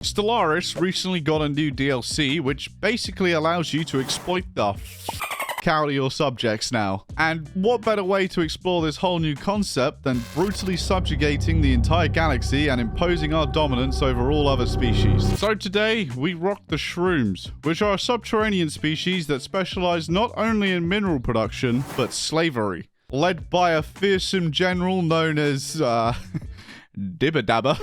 Stellaris recently got a new DLC, which basically allows you to exploit the out of your subjects now. And what better way to explore this whole new concept than brutally subjugating the entire galaxy and imposing our dominance over all other species. So today, we rock the shrooms, which are a subterranean species that specialize not only in mineral production, but slavery. Led by a fearsome general known as, Dibba Dabba.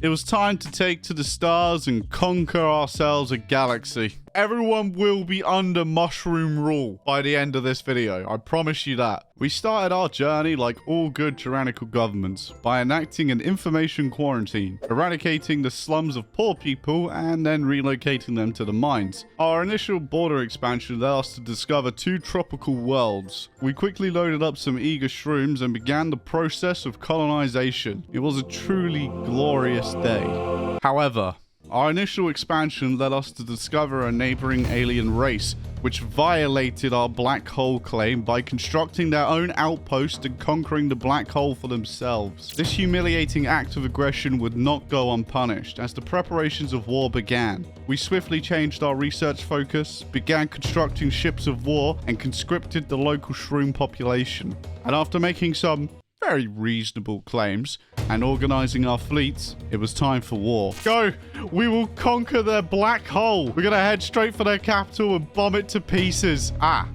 It was time to take to the stars and conquer ourselves a galaxy. Everyone will be under mushroom rule by the end of this video. I promise you that. We started our journey like all good tyrannical governments by enacting an information quarantine, eradicating the slums of poor people, and then relocating them to the mines. Our initial border expansion led us to discover 2 tropical worlds. We quickly loaded up some eager shrooms and began the process of colonization. It was a truly glorious day. However, our initial expansion led us to discover a neighboring alien race, which violated our black hole claim by constructing their own outpost and conquering the black hole for themselves. This humiliating act of aggression would not go unpunished as the preparations of war began. We swiftly changed our research focus, began constructing ships of war, and conscripted the local shroom population. And after making some very reasonable claims and organizing our fleets, it was time for war. Go! We will conquer their black hole. We're gonna head straight for their capital and bomb it to pieces.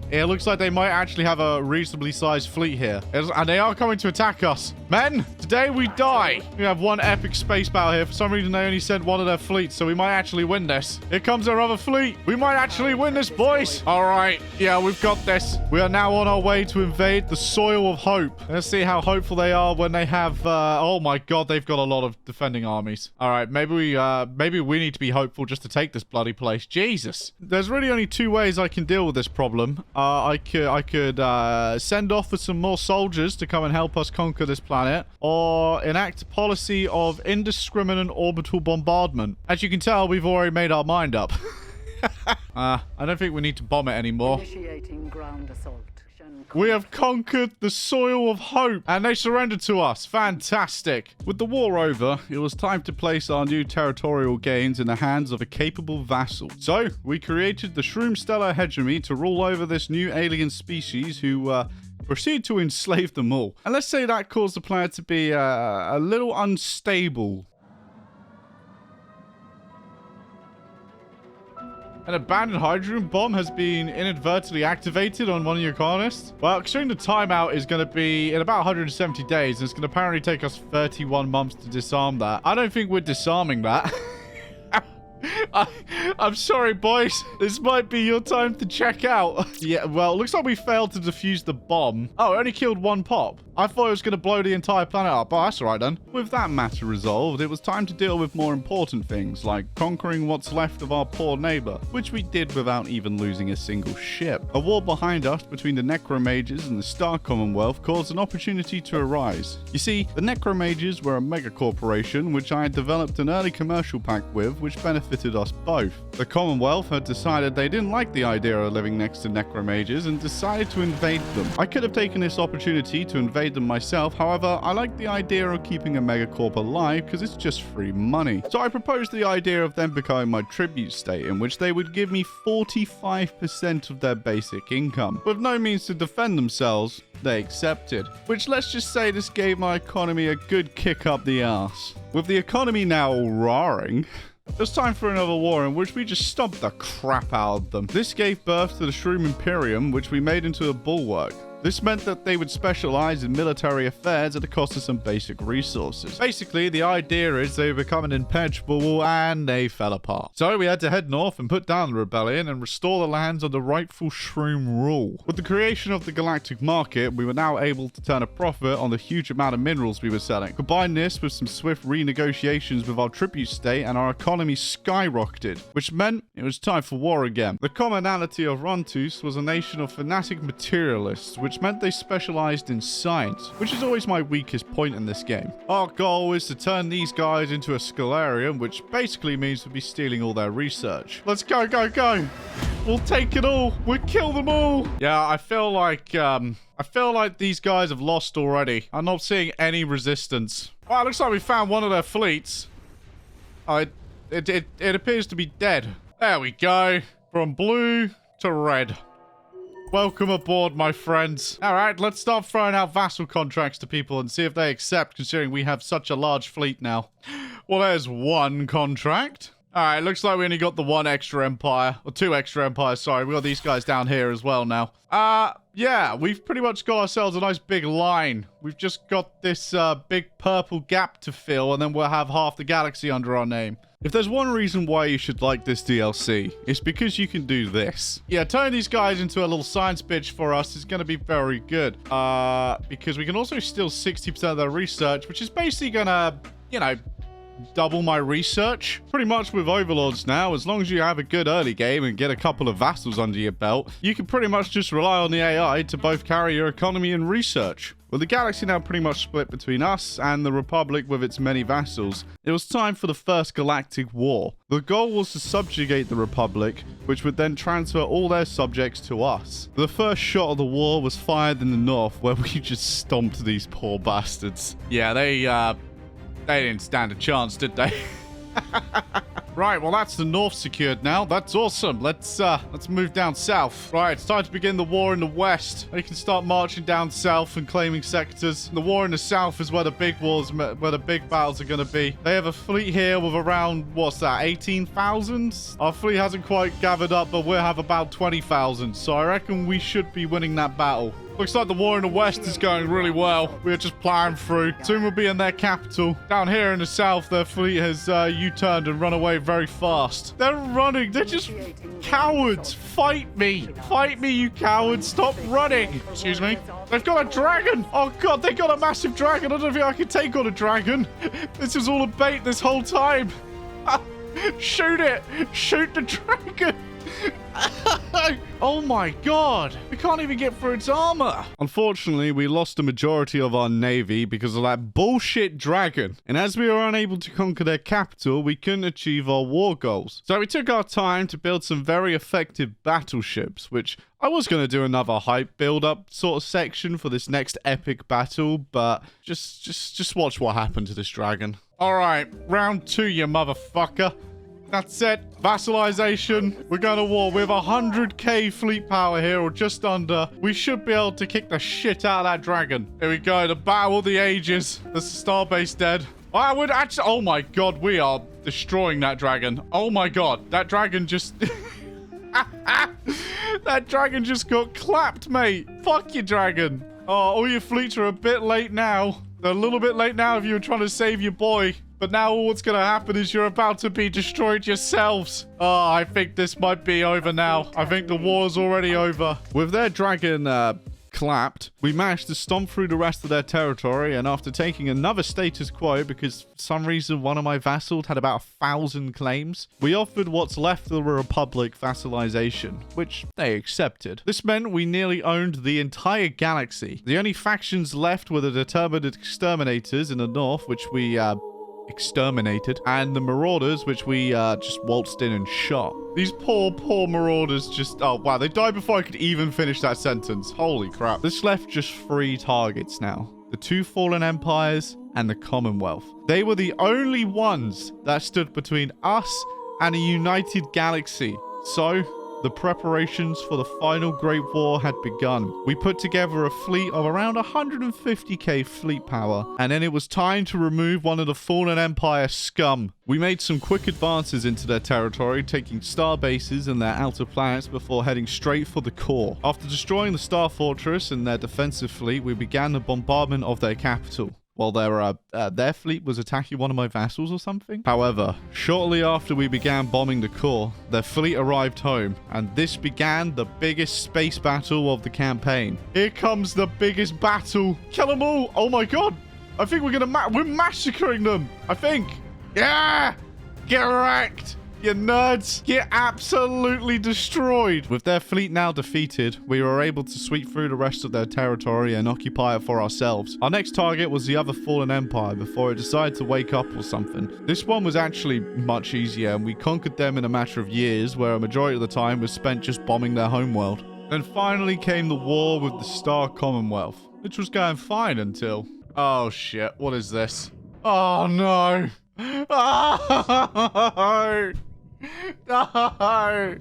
It looks like they might actually have a reasonably sized fleet here. And they are coming to attack us. Men, today we die. We have one epic space battle here. For some reason, they only sent one of their fleets, so we might actually win this. Here comes our other fleet. We might actually win this, boys. All right. Yeah, we've got this. We are now on our way to invade the soil of hope. Let's see how hopeful they are when they have, oh my God, they've got a lot of defending armies. All right, maybe we need to be hopeful just to take this bloody place. Jesus. There's really only 2 ways I can deal with this problem. I could send off for some more soldiers to come and help us conquer this planet, or enact a policy of indiscriminate orbital bombardment. As you can tell, we've already made our mind up. I don't think we need to bomb it anymore. Initiating ground assault. We have conquered the soil of hope, and they surrendered to us. Fantastic. With the war over, it was time to place our new territorial gains in the hands of a capable vassal. So, we created the Shroom Stellar Hegemony to rule over this new alien species who, proceed to enslave them all. And let's say that caused the planet to be a little unstable. An abandoned hydrogen bomb has been inadvertently activated on one of your colonists. Well, considering the timeout is going to be in about 170 days, and it's going to apparently take us 31 months to disarm that. I don't think we're disarming that. I'm sorry, boys. This might be your time to check out. Yeah, well, it looks like we failed to defuse the bomb. Oh, it only killed 1 pop. I thought it was going to blow the entire planet up. Oh, that's all right then. With that matter resolved, it was time to deal with more important things, like conquering what's left of our poor neighbor, which we did without even losing a single ship. A war behind us between the Necromages and the Star Commonwealth caused an opportunity to arise. You see, the Necromages were a mega corporation which I had developed an early commercial pact with, which benefited us both. The Commonwealth had decided they didn't like the idea of living next to Necromages and decided to invade them. I could have taken this opportunity to invade them myself, however, I like the idea of keeping a megacorp alive because it's just free money. So I proposed the idea of them becoming my tribute state, in which they would give me 45% of their basic income. With no means to defend themselves, they accepted. Which, let's just say, this gave my economy a good kick up the arse. With the economy now roaring, it was time for another war in which we just stomped the crap out of them. This gave birth to the Shroom Imperium, which we made into a bulwark. This meant that they would specialize in military affairs at the cost of some basic resources. Basically, the idea is they become an impenetrable wall, and they fell apart. So we had to head north and put down the rebellion and restore the lands under rightful Shroom rule. With the creation of the galactic market, we were now able to turn a profit on the huge amount of minerals we were selling. Combine this with some swift renegotiations with our tribute state, and our economy skyrocketed, which meant it was time for war again. The commonality of Rontus was a nation of fanatic materialists, which meant they specialized in science, which is always my weakest point in this game. Our goal is to turn these guys into a Scalarium, which basically means we'll be stealing all their research. Let's go, go, go! We'll take it all! We'll kill them all! Yeah, I feel like these guys have lost already. I'm not seeing any resistance. Well, it looks like we found one of their fleets. It appears to be dead. There we go. From blue to red. Welcome aboard, my friends. All right, let's start throwing out vassal contracts to people and see if they accept, considering we have such a large fleet now. Well, there's one contract. All right, looks like we only got the one extra empire, or two extra empires, sorry. We got these guys down here as well now. Yeah, we've pretty much got ourselves a nice big line. We've just got this big purple gap to fill, and then we'll have half the galaxy under our name. If there's one reason why you should like this DLC, it's because you can do this. Yeah, turning these guys into a little science bitch for us is going to be very good. Because we can also steal 60% of their research, which is basically going to, you know, double my research. Pretty much with overlords now, as long as you have a good early game and get a couple of vassals under your belt, you can pretty much just rely on the AI to both carry your economy and research. With the galaxy now pretty much split between us and the Republic with its many vassals, it was time for the first Galactic War. The goal was to subjugate the Republic, which would then transfer all their subjects to us. The first shot of the war was fired in the north, where we just stomped these poor bastards. Yeah, they didn't stand a chance, did they? Right, well, that's the north secured now. That's awesome. Let's move down south. Right, it's time to begin the war in the west. They can start marching down south and claiming sectors. The war in the south is where the big wars, where the big battles are going to be. They have a fleet here with around, what's that, 18,000? Our fleet hasn't quite gathered up, but we'll have about 20,000. So I reckon we should be winning that battle. Looks like the war in the west is going really well. We're just plowing through. Soon we'll be in their capital. Down here in the south, their fleet has U-turned and run away very fast. They're running. They're just cowards. Fight me. Fight me, you cowards. Stop running. Excuse me. They've got a dragon. Oh, God, they got a massive dragon. I don't think I can take on a dragon. This is all a bait this whole time. Shoot it. Shoot the dragon. Oh my god, we can't even get through its armor. Unfortunately, we lost the majority of our navy because of that bullshit dragon. And as we were unable to conquer their capital, we couldn't achieve our war goals. So we took our time to build some very effective battleships, which I was going to do another hype build-up sort of section for this next epic battle, but just watch what happened to this dragon. All right, round 2, you motherfucker. That's it. Vassalization. We're going to war. We have 100k fleet power here, or just under. We should be able to kick the shit out of that dragon. Here we go. The battle of the ages. The starbase dead. I would actually... Oh my god, we are destroying that dragon. Oh my god. That dragon just... That dragon just got clapped, mate. Fuck you, dragon. Oh, all your fleets are a bit late now. They're a little bit late now if you were trying to save your boy. But now all what's going to happen is you're about to be destroyed yourselves. Oh, I think this might be over now. I think the war's already over. With their dragon clapped, we managed to stomp through the rest of their territory, and after taking another status quo, because for some reason one of my vassals had about 1,000 claims, we offered what's left of the Republic vassalization, which they accepted. This meant we nearly owned the entire galaxy. The only factions left were the determined exterminators in the north, which we exterminated, and the marauders, which we just waltzed in and shot. These poor marauders just... Oh, wow. They died before I could even finish that sentence. Holy crap. This left just 3 targets now. The 2 fallen empires and the Commonwealth. They were the only ones that stood between us and a united galaxy. So... the preparations for the final Great War had begun. We put together a fleet of around 150k fleet power, and then it was time to remove one of the fallen empire scum. We made some quick advances into their territory, taking star bases and their outer planets before heading straight for the core. After destroying the Star Fortress and their defensive fleet, we began the bombardment of their capital. While their fleet was attacking one of my vassals or something. However, shortly after we began bombing the core, their fleet arrived home, and this began the biggest space battle of the campaign. Here comes the biggest battle. Kill them all. Oh my god. I think we're massacring them. I think. Yeah. Get wrecked. You nerds, get absolutely destroyed. With their fleet now defeated, we were able to sweep through the rest of their territory and occupy it for ourselves. Our next target was the other fallen empire before it decided to wake up or something. This one was actually much easier, and we conquered them in a matter of years, where a majority of the time was spent just bombing their homeworld. Then finally came the war with the Star Commonwealth, which was going fine until... Oh shit, what is this? Oh no. Oh, no.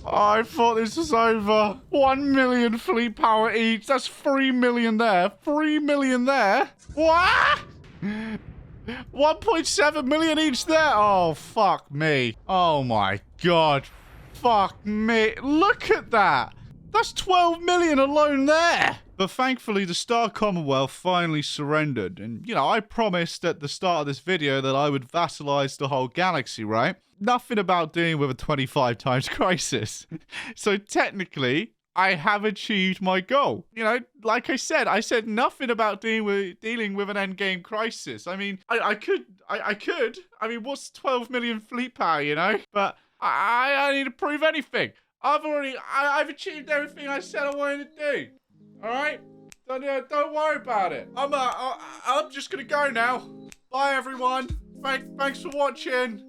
Oh, I thought this was over. 1 million fleet power each. That's 3 million there. 3 million there. What? 1.7 million each there. Oh, fuck me. Oh, my God. Fuck me. Look at that. That's 12 million alone there. But thankfully, the Star Commonwealth finally surrendered. And, you know, I promised at the start of this video that I would vassalize the whole galaxy, right? Nothing about dealing with a 25 times crisis. So technically, I have achieved my goal. You know, like I said nothing about dealing with an endgame crisis. I mean, I could. I mean, what's 12 million fleet power, you know? But I need to prove anything. I've achieved everything I said I wanted to do. All right, don't worry about it. I'm just gonna go now. Bye, everyone. Thanks for watching.